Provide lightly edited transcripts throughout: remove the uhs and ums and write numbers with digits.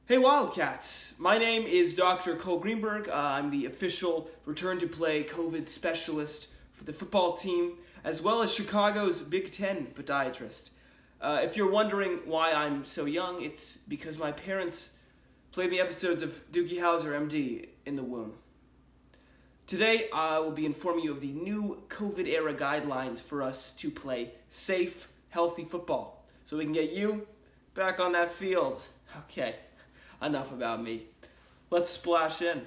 Hey Wildcats, my name is Dr. Cole Greenberg. I'm the official return to play COVID specialist for the football team, as well as Chicago's Big Ten podiatrist. If you're wondering why I'm so young, it's because my parents played the episodes of Doogie Howser, MD, in the womb. Today, I will be informing you of the new COVID-era guidelines for us to play safe, healthy football, so we can get you back on that field. Okay. Enough about me. Let's splash in.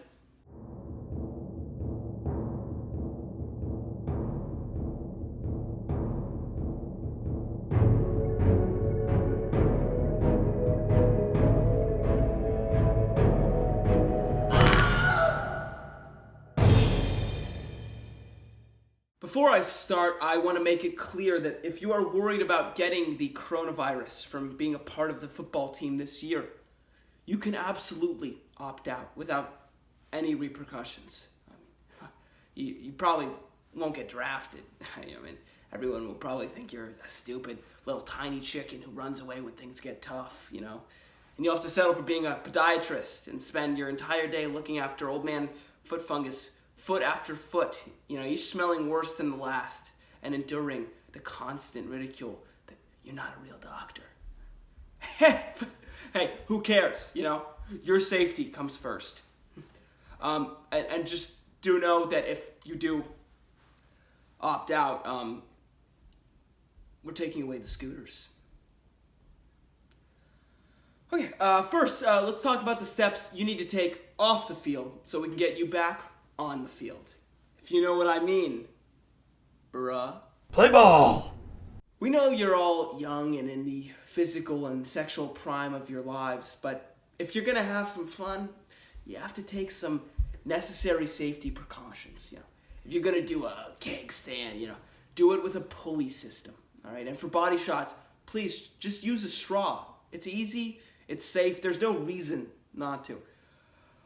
Before I start, I want to make it clear that if you are worried about getting the coronavirus from being a part of the football team this year, you can absolutely opt out without any repercussions. You probably won't get drafted. Everyone will probably think you're a stupid little tiny chicken who runs away when things get tough, And you'll have to settle for being a podiatrist and spend your entire day looking after old man foot fungus, foot after foot, each smelling worse than the last, and enduring the constant ridicule that you're not a real doctor. Hey, who cares? Your safety comes first. And just do know that if you do opt out, we're taking away the scooters. Okay, first, let's talk about the steps you need to take off the field so we can get you back on the field. If you know what I mean, bruh. Play ball! We know you're all young and in the physical and sexual prime of your lives, but if you're gonna have some fun, you have to take some necessary safety precautions. If you're gonna do a keg stand, do it with a pulley system. All right, and for body shots, please just use a straw. It's easy, it's safe. There's no reason not to.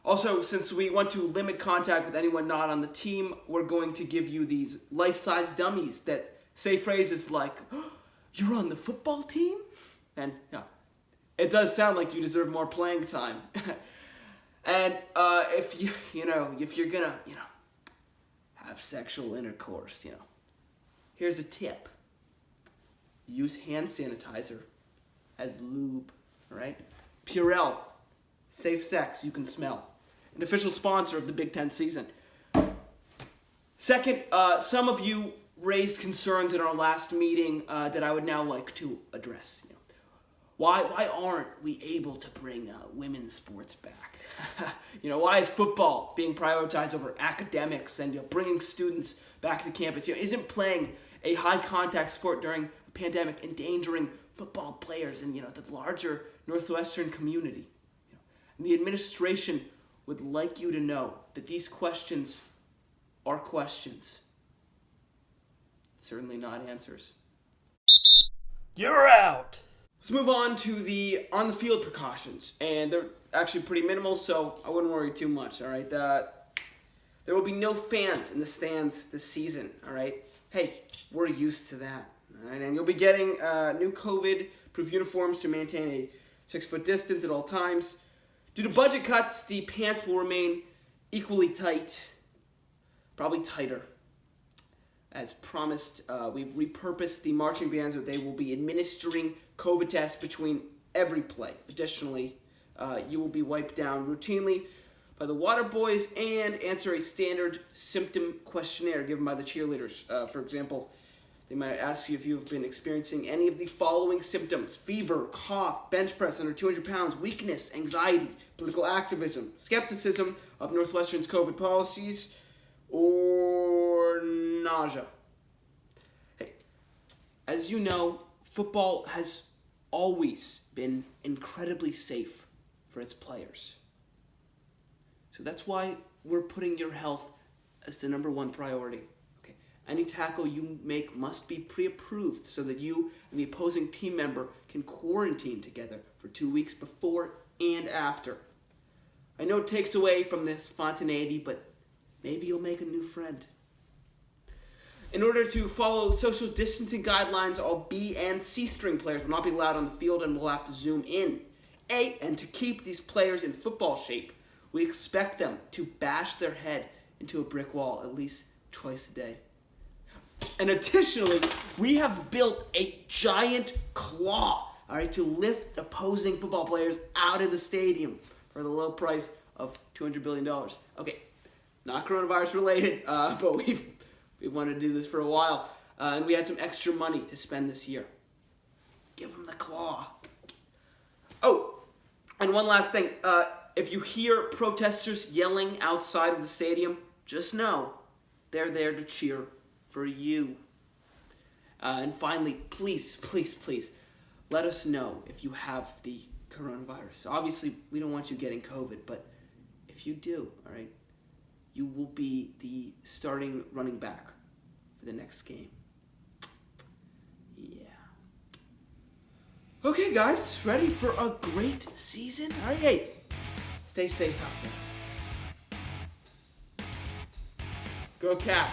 Also, since we want to limit contact with anyone not on the team, we're going to give you these life-size dummies that say phrases like, "Oh, you're on the football team?" And it does sound like you deserve more playing time. And if you're gonna, have sexual intercourse, here's a tip. Use hand sanitizer as lube, all right? Purell, safe sex you can smell. An official sponsor of the Big Ten season. Second, some of you raised concerns in our last meeting that I would now like to address. Why aren't we able to bring women's sports back? Why is football being prioritized over academics and bringing students back to campus? Isn't playing a high-contact sport during a pandemic endangering football players and the larger Northwestern community? And the administration would like you to know that these questions are questions. Certainly not answers. You're out! Let's move on to the on-the-field precautions, and they're actually pretty minimal, so I wouldn't worry too much, all right? There will be no fans in the stands this season, all right? Hey, we're used to that, all right? And you'll be getting new COVID-proof uniforms to maintain a 6-foot distance at all times. Due to budget cuts, the pants will remain equally tight, probably tighter. As promised, we've repurposed the marching bands so they will be administering COVID tests between every play. Additionally, you will be wiped down routinely by the water boys and answer a standard symptom questionnaire given by the cheerleaders. For example, they might ask you if you've been experiencing any of the following symptoms: fever, cough, bench press under 200 pounds, weakness, anxiety, political activism, skepticism of Northwestern's COVID policies, or nausea. Hey, as you know, football has always been incredibly safe for its players. So that's why we're putting your health as the number one priority. Okay. Any tackle you make must be pre-approved so that you and the opposing team member can quarantine together for 2 weeks before and after. I know it takes away from the spontaneity, but maybe you'll make a new friend. In order to follow social distancing guidelines, all B and C string players will not be allowed on the field and will have to zoom in. 8, and to keep these players in football shape, we expect them to bash their head into a brick wall at least twice a day. And additionally, we have built a giant claw, all right, to lift opposing football players out of the stadium for the low price of $200 billion. Okay, not coronavirus related, but we've wanted to do this for a while, and we had some extra money to spend this year. Give them the claw. Oh, and one last thing. If you hear protesters yelling outside of the stadium, just know they're there to cheer for you. And finally, please, please, please, let us know if you have the coronavirus. Obviously, we don't want you getting COVID, but if you do, all right, you will be the starting running back for the next game. Yeah. Okay, guys, ready for a great season? All right, hey, stay safe out there. Go Cats.